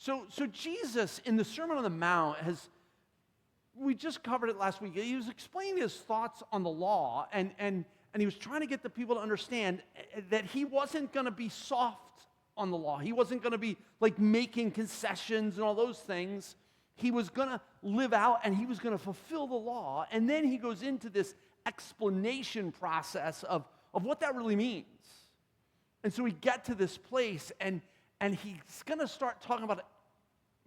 So Jesus in the Sermon on the Mount we just covered it last week. He was explaining his thoughts on the law, and he was trying to get the people to understand that he wasn't going to be soft on the law. He wasn't going to be like making concessions and all those things. He was going to live out and he was going to fulfill the law. And then he goes into this explanation process of what that really means. And so we get to this place, and he's going to start talking about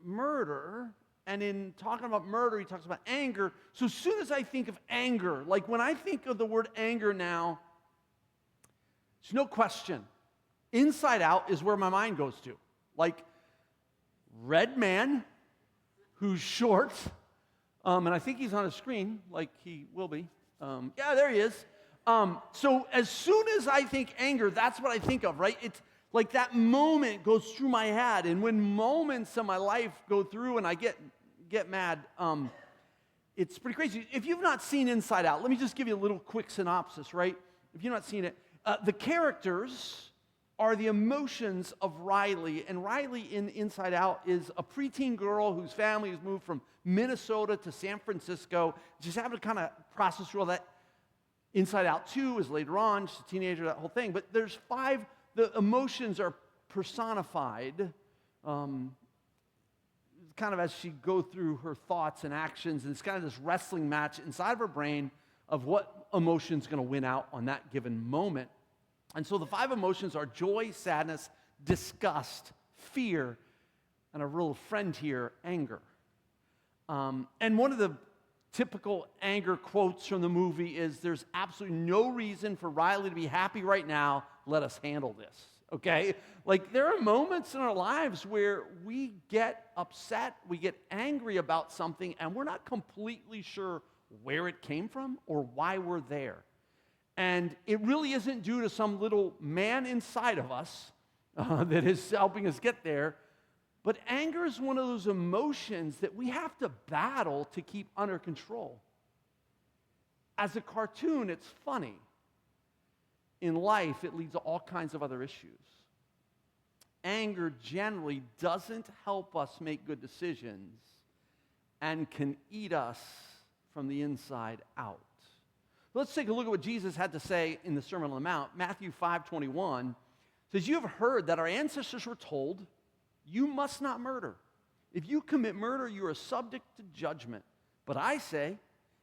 murder. And in talking about murder, he talks about anger. So as soon as I think of anger, like when I think of the word anger now, there's no question. Inside Out is where my mind goes to. Like, red man who's short, and I think he's on a screen, like he will be. Yeah, there he is. So as soon as I think anger, that's what I think of, right? It's like that moment goes through my head, and when moments of my life go through and I get mad, it's pretty crazy. If you've not seen Inside Out, let me just give you a little quick synopsis, right? If you've not seen it, the characters are the emotions of Riley, and Riley in Inside Out is a preteen girl whose family has moved from Minnesota to San Francisco. She's having to kind of process through all that. Inside Out 2 is later on, she's a teenager, that whole thing. But there's 5, the emotions are personified kind of as she goes through her thoughts and actions, and it's kind of this wrestling match inside of her brain of what emotion's going to win out on that given moment. And so the 5 emotions are joy, sadness, disgust, fear, and a real friend here, anger. And one of the typical anger quotes from the movie is, "There's absolutely no reason for Riley to be happy right now. Let us handle this." Okay? Like, there are moments in our lives where we get upset, we get angry about something, and we're not completely sure where it came from or why we're there. And it really isn't due to some little man inside of us that is helping us get there. But anger is one of those emotions that we have to battle to keep under control. As a cartoon, it's funny. In life, it leads to all kinds of other issues. Anger generally doesn't help us make good decisions and can eat us from the inside out. Let's take a look at what Jesus had to say in the Sermon on the Mount. Matthew 5:21 says, "You have heard that our ancestors were told, 'You must not murder. If you commit murder, you are subject to judgment. But I say,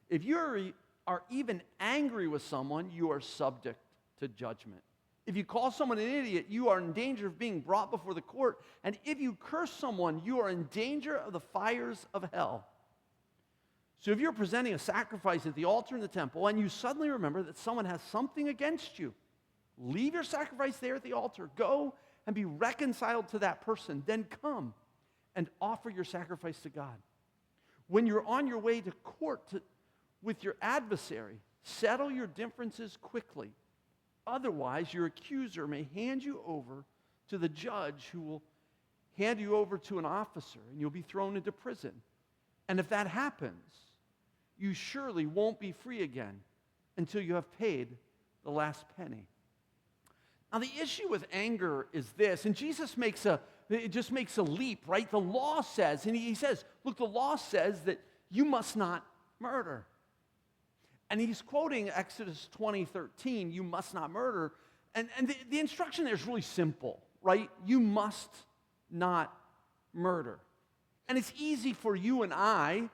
if you are even angry with someone, you are subject to judgment. If you call someone an idiot, you are in danger of being brought before the court. And if you curse someone, you are in danger of the fires of hell.' So if you're presenting a sacrifice at the altar in the temple, and you suddenly remember that someone has something against you, leave your sacrifice there at the altar. Go and be reconciled to that person. Then come and offer your sacrifice to God. When you're on your way to court with your adversary, settle your differences quickly. Otherwise, your accuser may hand you over to the judge, who will hand you over to an officer, and you'll be thrown into prison. And if that happens, you surely won't be free again until you have paid the last penny." Now, the issue with anger is this, and Jesus just makes a leap, right? The law says, and he says, look, the law says that you must not murder. And he's quoting Exodus 20:13, "You must not murder." And the instruction there is really simple, right? You must not murder. And it's easy for you and I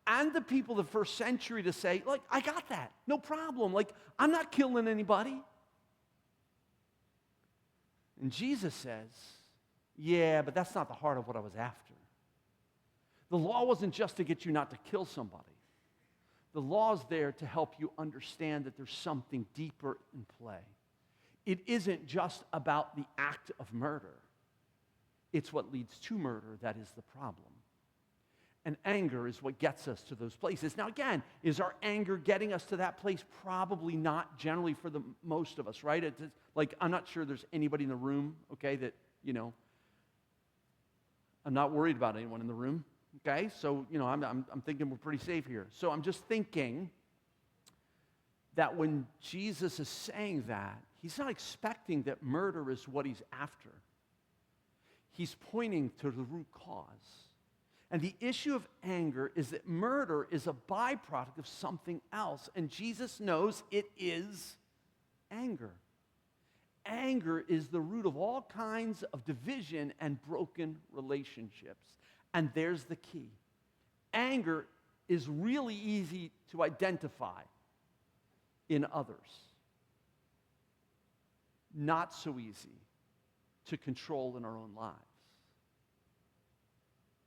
and the people of the first century to say, like, I got that, no problem. Like, I'm not killing anybody. And Jesus says, yeah, but that's not the heart of what I was after. The law wasn't just to get you not to kill somebody. The law is there to help you understand that there's something deeper in play. It isn't just about the act of murder. It's what leads to murder that is the problem. And anger is what gets us to those places. Now again, is our anger getting us to that place? Probably not, generally for the most of us, right? It's like, I'm not sure there's anybody in the room, okay, that, I'm not worried about anyone in the room, okay? So, I'm thinking we're pretty safe here. So I'm just thinking that when Jesus is saying that, he's not expecting that murder is what he's after. he's pointing to the root cause. And the issue of anger is that murder is a byproduct of something else. And Jesus knows it is anger. Anger is the root of all kinds of division and broken relationships. And there's the key. Anger is really easy to identify in others. Not so easy to control in our own lives.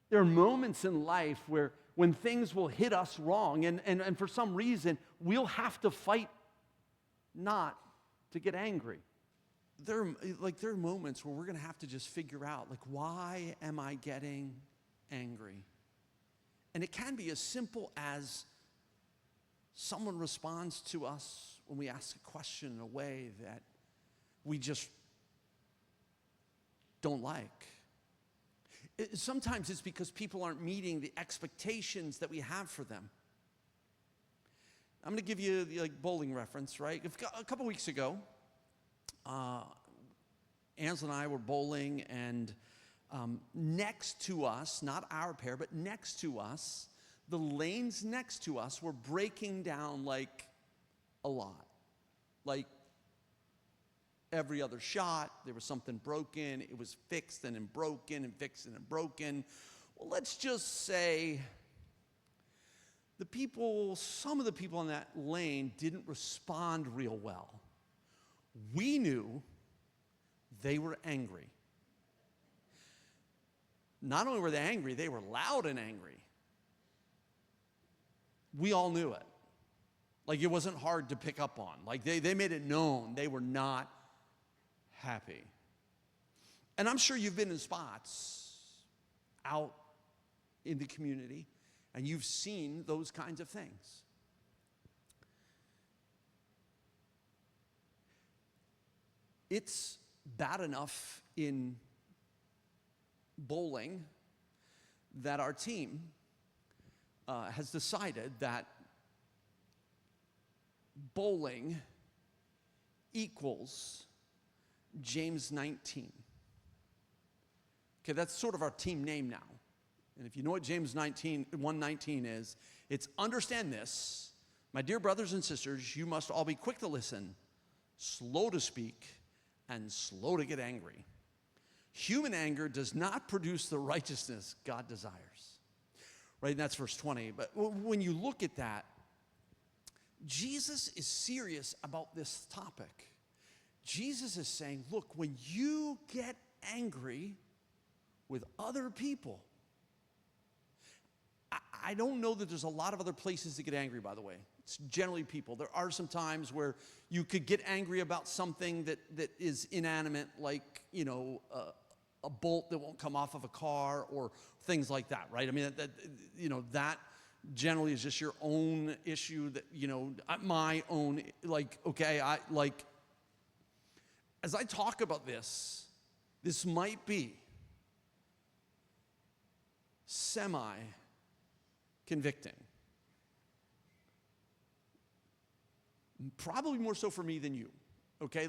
There are moments in life where when things will hit us wrong, and for some reason, we'll have to fight not to get angry. There are moments where we're going to have to just figure out, why am I getting angry? And it can be as simple as someone responds to us when we ask a question in a way that we just don't like. Sometimes it's because people aren't meeting the expectations that we have for them. I'm going to give you the bowling reference, right? A couple weeks ago, Ansel and I were bowling, and next to us, not our pair, but next to us, the lanes next to us were breaking down a lot. Every other shot, there was something broken. It was fixed and then broken and fixed and then broken. Well, let's just say some of the people on that lane didn't respond real well. We knew they were angry. Not only were they angry, they were loud and angry. We all knew it. It wasn't hard to pick up on. They made it known they were not happy. And I'm sure you've been in spots out in the community, and you've seen those kinds of things. It's bad enough in bowling that our team has decided that bowling equals James 19. Okay, that's sort of our team name now. And if you know what James 1:19 is, it's understand this, my dear brothers and sisters, you must all be quick to listen, slow to speak, and slow to get angry. Human anger does not produce the righteousness God desires. Right, and that's verse 20. But when you look at that, Jesus is serious about this topic. Jesus is saying, look, when you get angry with other people, I don't know that there's a lot of other places to get angry, by the way. It's generally people. There are some times where you could get angry about something that is inanimate, like, a bolt that won't come off of a car or things like that, right? I mean, that generally is just your own issue that, my own, as I talk about this might be semi-convicting. Probably more so for me than you, okay?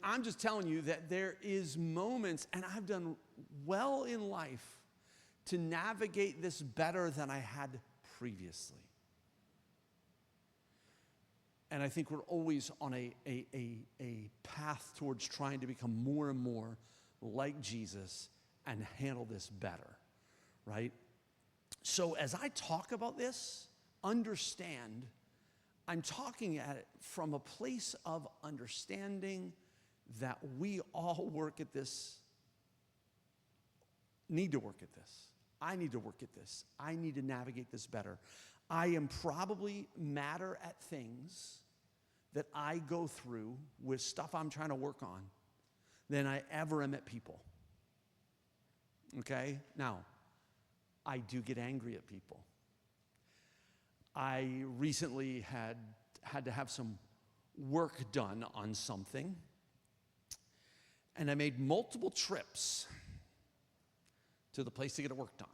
I'm just telling you that there is moments, and I've done well in life to navigate this better than I had previously. And I think we're always on a path towards trying to become more and more like Jesus and handle this better, right? So as I talk about this, understand, I'm talking at it from a place of understanding that we all work at this, need to work at this. I need to work at this. I need to navigate this better. I am probably madder at things that I go through with stuff I'm trying to work on than I ever am at people. Okay? Now, I do get angry at people. I recently had to have some work done on something, and I made multiple trips to the place to get it work done.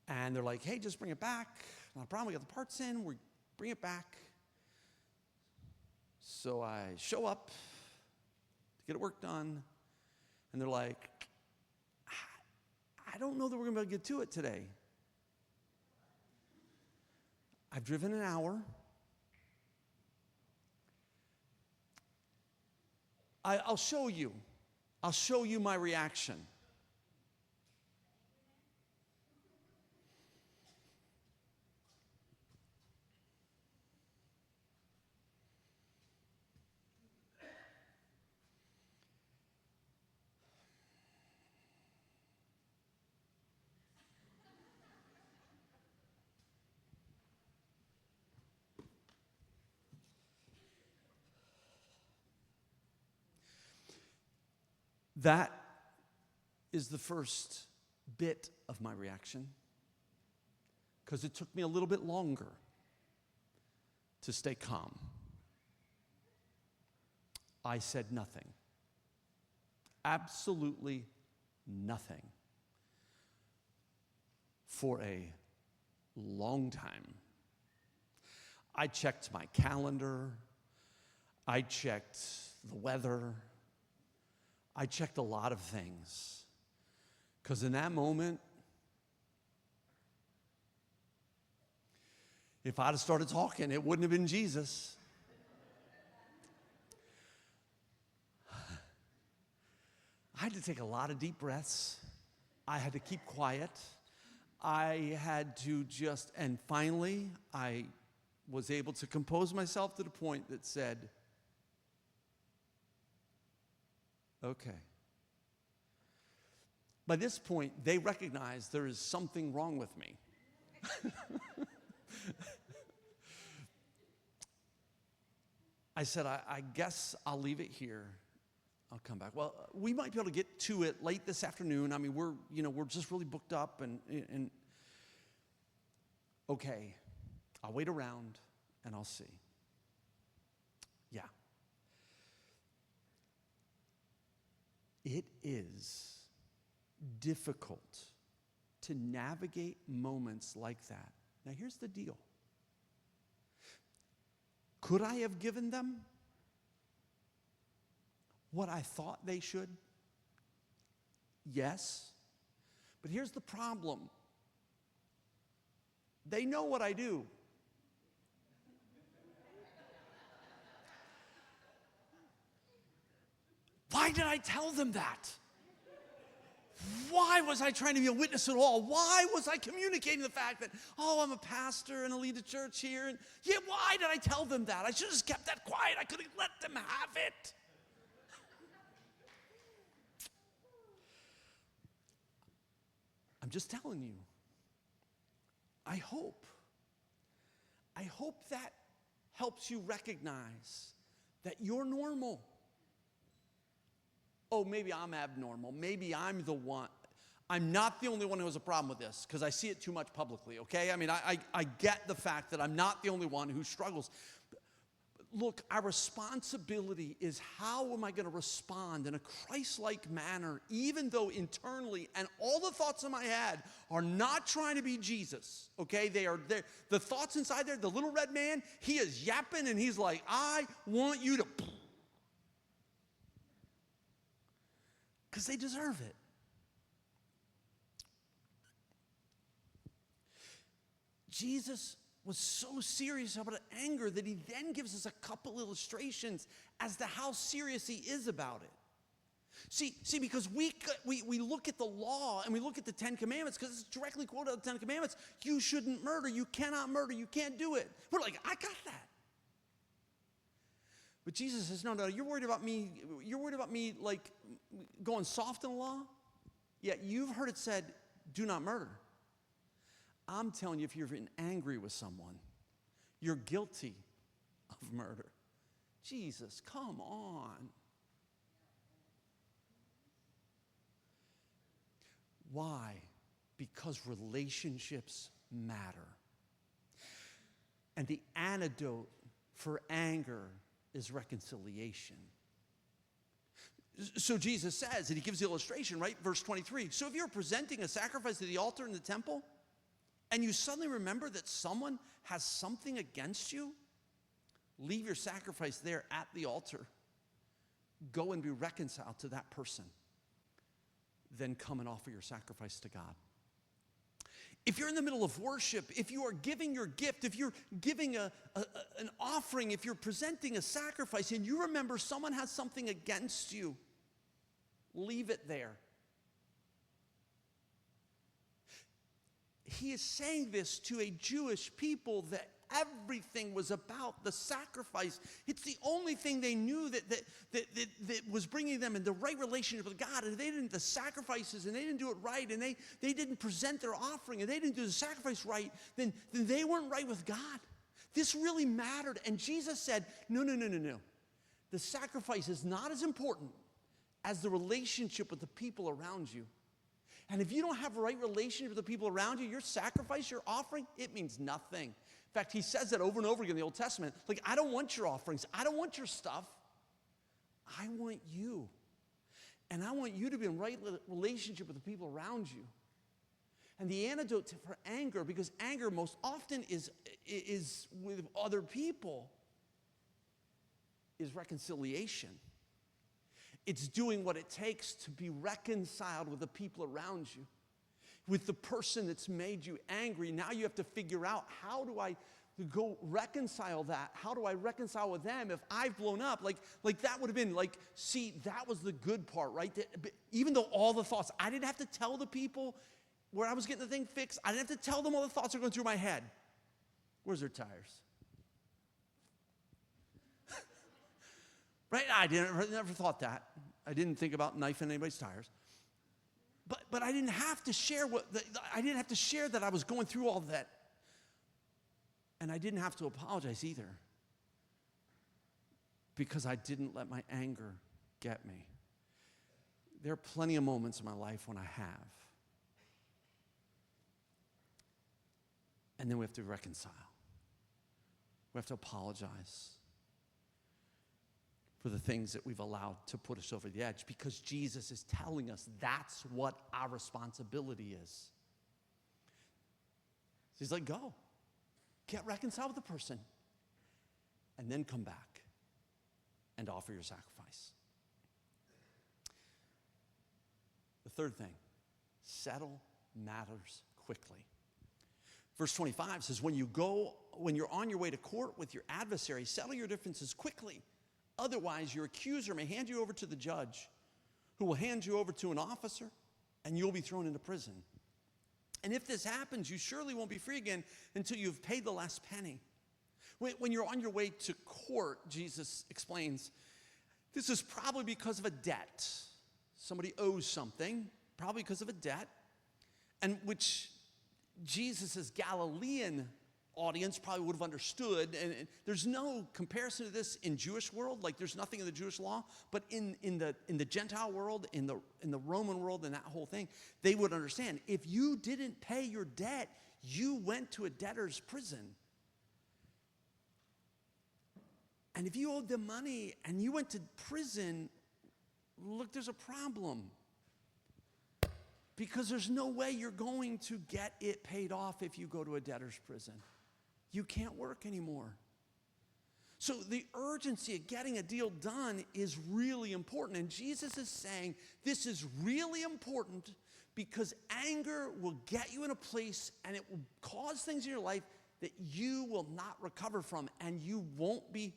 And they're like, hey, just bring it back. Not a problem, we got the parts in, we bring it back. So I show up to get it work done, And they're like, I don't know that we're going to be able to get to it today. I've driven an hour. I'll show you. I'll show you my reaction. That is the first bit of my reaction, because it took me a little bit longer to stay calm. I said nothing. Absolutely nothing. For a long time. I checked my calendar. I checked the weather. I checked a lot of things. Because in that moment, if I'd have started talking, it wouldn't have been Jesus. I had to take a lot of deep breaths. I had to keep quiet. I had to and finally, I was able to compose myself to the point that said, okay. By this point, they recognize there is something wrong with me. I said, I guess I'll leave it here. I'll come back. Well, we might be able to get to it late this afternoon. I mean, we're just really booked up and okay, I'll wait around and I'll see. Yeah. It is difficult to navigate moments like that. Now, here's the deal. Could I have given them what I thought they should? Yes. But here's the problem. They know what I do. Why did I tell them that? Why was I trying to be a witness at all? Why was I communicating the fact that, I'm a pastor and I lead a church here? And why did I tell them that? I should have just kept that quiet. I could have let them have it. I'm just telling you. I hope that helps you recognize that you're normal. Oh, maybe I'm abnormal. Maybe I'm the one. I'm not the only one who has a problem with this, because I see it too much publicly, okay? I mean, I get the fact that I'm not the only one who struggles. Look, our responsibility is, how am I going to respond in a Christ-like manner, even though internally and all the thoughts in my head are not trying to be Jesus, okay? They are there. The thoughts inside there, the little red man, he is yapping and he's like, I want you to... Because they deserve it. Jesus was so serious about anger that he then gives us a couple illustrations as to how serious he is about it. See, because we look at the law and we look at the Ten Commandments, because it's directly quoted out of the Ten Commandments. You shouldn't murder. You cannot murder. You can't do it. We're like, I got that. But Jesus says, no, you're worried about me. You're worried about me like going soft in the law? Yeah, you've heard it said, do not murder. I'm telling you, if you're angry with someone, you're guilty of murder. Jesus, come on. Why? Because relationships matter. And the antidote for anger is reconciliation. So Jesus says, and he gives the illustration, right? Verse 23. So if you're presenting a sacrifice to the altar in the temple, and you suddenly remember that someone has something against you, leave your sacrifice there at the altar. Go and be reconciled to that person. then come and offer your sacrifice to God. If you're in the middle of worship, if you are giving your gift, if you're giving an offering, if you're presenting a sacrifice, and you remember someone has something against you, leave it there. He is saying this to a Jewish people that everything was about the sacrifice. It's the only thing they knew that was bringing them in the right relationship with God. And if they didn't, the sacrifices, and they didn't do it right, and they didn't present their offering, and they didn't do the sacrifice right, then they weren't right with God. This really mattered. And Jesus said, no. The sacrifice is not as important as the relationship with the people around you. And if you don't have a right relationship with the people around you, your sacrifice, your offering, it means nothing. In fact, he says that over and over again in the Old Testament. Like, I don't want your offerings. I don't want your stuff. I want you. And I want you to be in right relationship with the people around you. And the antidote for anger, because anger most often is with other people, is reconciliation. It's doing what it takes to be reconciled with the people around you, with the person that's made you angry. Now you have to figure out, how do I go reconcile that? How do I reconcile with them if I've blown up? Like that would have been like, see, that was the good part, right? Even though all the thoughts, I didn't have to tell the people where I was getting the thing fixed. I didn't have to tell them all the thoughts that are going through my head. Where's their tires? Right? I never thought that. I didn't think about knifing anybody's tires. But I didn't have to share that I was going through all that. And I didn't have to apologize either, because I didn't let my anger get me. There are plenty of moments in my life when I have. And then we have to reconcile. We have to apologize for the things that we've allowed to put us over the edge, because Jesus is telling us that's what our responsibility is. He's like, go. Get reconciled with the person, and then come back and offer your sacrifice. The third thing, settle matters quickly. Verse 25 says, when you're on your way to court with your adversary, settle your differences quickly. Otherwise, your accuser may hand you over to the judge, who will hand you over to an officer, and you'll be thrown into prison. And if this happens, you surely won't be free again until you've paid the last penny. When you're on your way to court, Jesus explains, this is probably because of a debt. Somebody owes something, probably because of a debt, and which Jesus' Galilean audience probably would have understood. And there's no comparison to this in Jewish world. Like, there's nothing in the Jewish law, but in the Gentile world, in the Roman world, and that whole thing, they would understand. If you didn't pay your debt, you went to a debtor's prison. And if you owed them money and you went to prison, look, there's a problem. Because there's no way you're going to get it paid off if you go to a debtor's prison. You can't work anymore. So the urgency of getting a deal done is really important. And Jesus is saying this is really important because anger will get you in a place, and it will cause things in your life that you will not recover from, and you won't be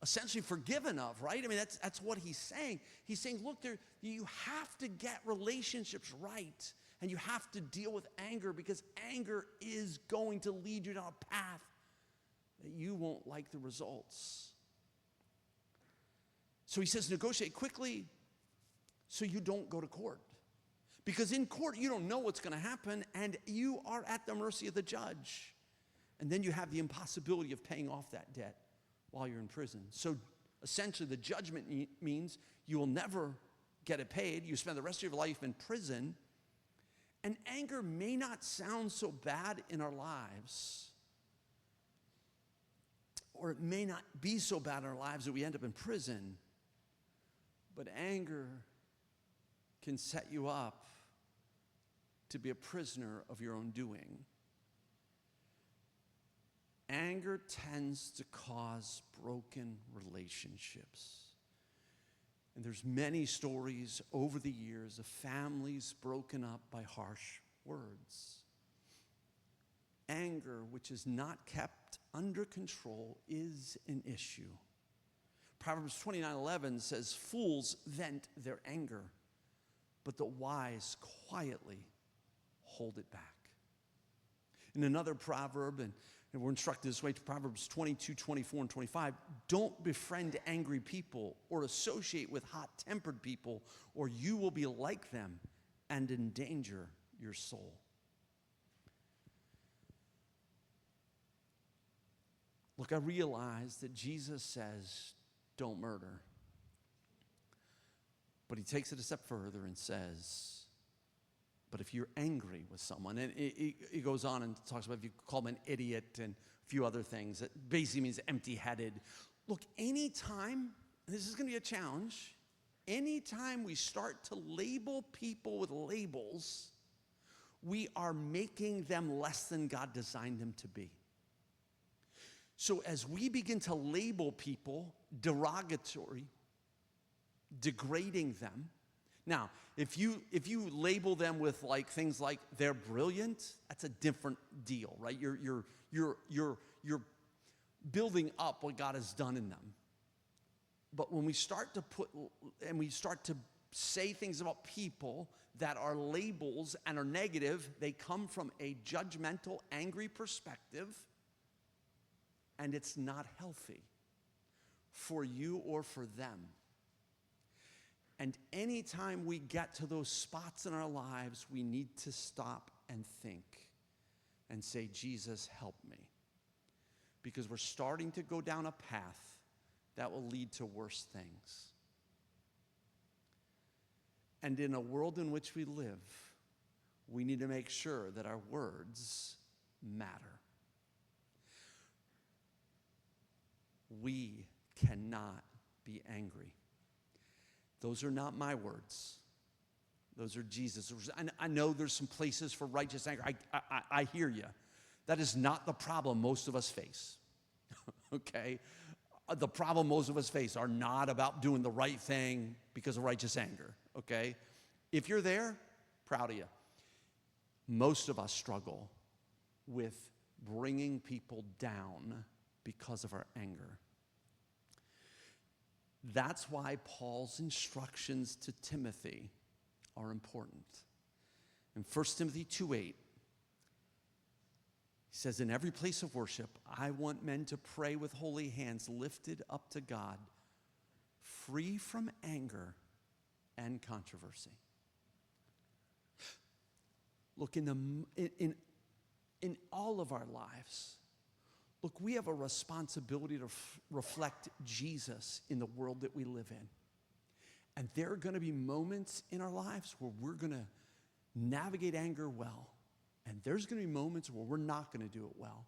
essentially forgiven of, right? I mean, that's what he's saying. He's saying, look, you have to get relationships right, and you have to deal with anger, because anger is going to lead you down a path that you won't like the results. So he says, negotiate quickly so you don't go to court. Because in court, you don't know what's going to happen, and you are at the mercy of the judge. And then you have the impossibility of paying off that debt while you're in prison. So essentially, the judgment means you will never get it paid. You spend the rest of your life in prison. And anger may not sound so bad in our lives, or it may not be so bad in our lives that we end up in prison, but anger can set you up to be a prisoner of your own doing. Anger tends to cause broken relationships. And there's many stories over the years of families broken up by harsh words. Anger, which is not kept under control, is an issue. Proverbs 29:11 says, "Fools vent their anger, but the wise quietly hold it back." In another proverb, and we're instructed this way, Proverbs 22:24 and 25, "Don't befriend angry people or associate with hot-tempered people, or you will be like them and endanger your soul." Look, I realize that Jesus says, don't murder. But he takes it a step further and says, but if you're angry with someone, and he goes on and talks about if you call them an idiot and a few other things, that basically means empty-headed. Look, anytime, and this is going to be a challenge, anytime we start to label people with labels, we are making them less than God designed them to be. So as we begin to label people derogatory, degrading them, now, if you label them with like things like they're brilliant, that's a different deal, right? You're building up what God has done in them. But when we start to say things about people that are labels and are negative, they come from a judgmental, angry perspective. And it's not healthy for you or for them. And anytime we get to those spots in our lives, we need to stop and think and say, Jesus, help me. Because we're starting to go down a path that will lead to worse things. And in a world in which we live, we need to make sure that our words matter. We cannot be angry. Those are not my words. Those are Jesus. I know there's some places for righteous anger. I hear you. That is not the problem most of us face. Okay? The problem most of us face are not about doing the right thing because of righteous anger. Okay? If you're there, proud of you. Most of us struggle with bringing people down because of our anger. That's why Paul's instructions to Timothy are important. In 1 Timothy 2:8, he says, "In every place of worship, I want men to pray with holy hands lifted up to God, free from anger and controversy." Look, in all of our lives, look, we have a responsibility to reflect Jesus in the world that we live in. And there are going to be moments in our lives where we're going to navigate anger well. And there's going to be moments where we're not going to do it well.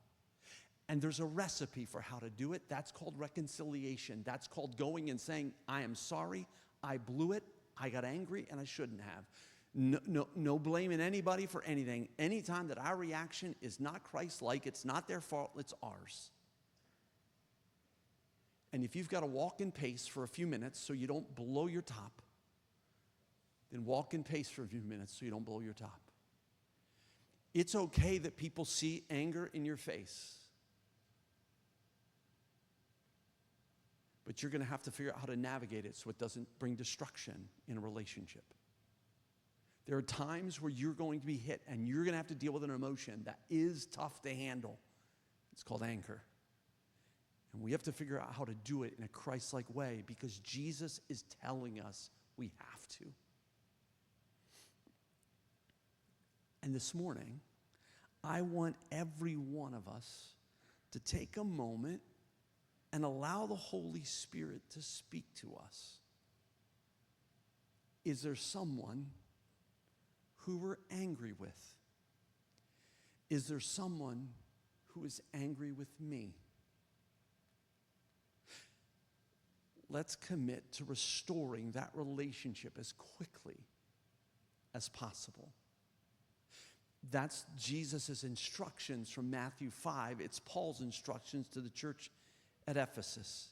And there's a recipe for how to do it. That's called reconciliation. That's called going and saying, I am sorry, I blew it, I got angry, and I shouldn't have. No blaming anybody for anything. Anytime that our reaction is not Christ-like, it's not their fault, it's ours. And if you've got to walk in pace for a few minutes so you don't blow your top, then walk in pace for a few minutes so you don't blow your top. It's okay that people see anger in your face. But you're going to have to figure out how to navigate it so it doesn't bring destruction in a relationship. There are times where you're going to be hit and you're going to have to deal with an emotion that is tough to handle. It's called anger. And we have to figure out how to do it in a Christ-like way because Jesus is telling us we have to. And this morning, I want every one of us to take a moment and allow the Holy Spirit to speak to us. Is there someone who we're angry with? Is there someone who is angry with me? Let's commit to restoring that relationship as quickly as possible. That's Jesus' instructions from Matthew 5. It's Paul's instructions to the church at Ephesus.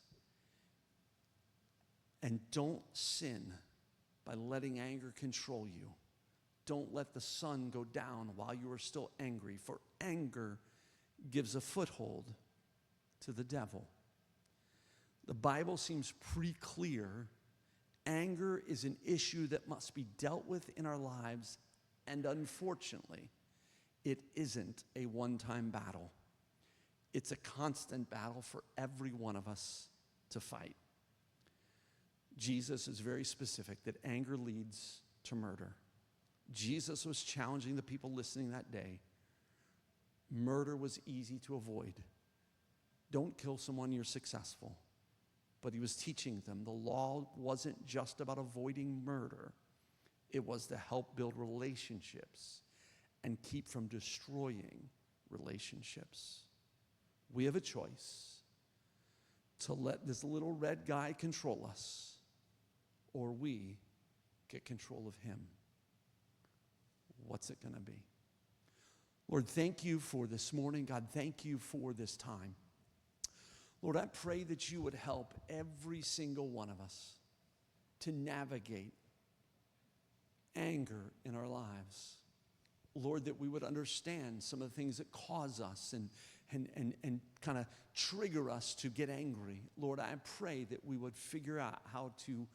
And don't sin by letting anger control you. Don't let the sun go down while you are still angry, for anger gives a foothold to the devil. The Bible seems pretty clear. Anger is an issue that must be dealt with in our lives, and unfortunately, it isn't a one-time battle. It's a constant battle for every one of us to fight. Jesus is very specific that anger leads to murder. Jesus was challenging the people listening that day. Murder was easy to avoid. Don't kill someone, you're successful. But he was teaching them the law wasn't just about avoiding murder. It was to help build relationships and keep from destroying relationships. We have a choice to let this little red guy control us, or we get control of him. What's it going to be? Lord, thank you for this morning. God, thank you for this time. Lord, I pray that you would help every single one of us to navigate anger in our lives. Lord, that we would understand some of the things that cause us and kind of trigger us to get angry. Lord, I pray that we would figure out how to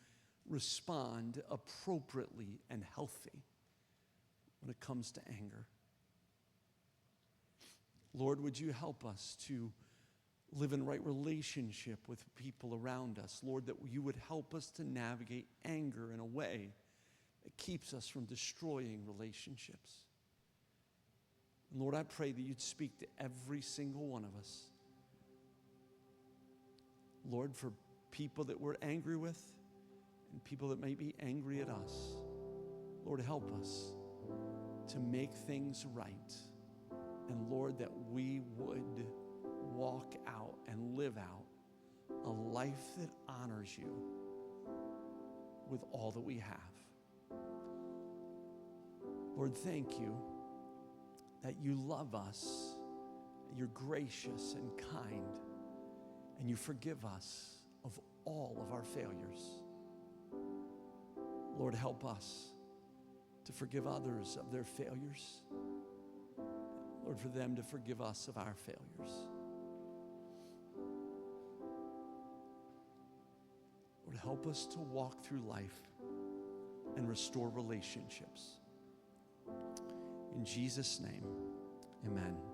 respond appropriately and healthy when it comes to anger. Lord, would you help us to live in right relationship with people around us? Lord, that you would help us to navigate anger in a way that keeps us from destroying relationships. And Lord, I pray that you'd speak to every single one of us. Lord, for people that we're angry with and people that may be angry at us, Lord, help us to make things right. And Lord, that we would walk out and live out a life that honors you with all that we have. Lord, thank you that you love us, you're gracious and kind, and you forgive us of all of our failures. Lord, help us to forgive others of their failures. Lord, for them to forgive us of our failures. Lord, help us to walk through life and restore relationships. In Jesus' name, amen.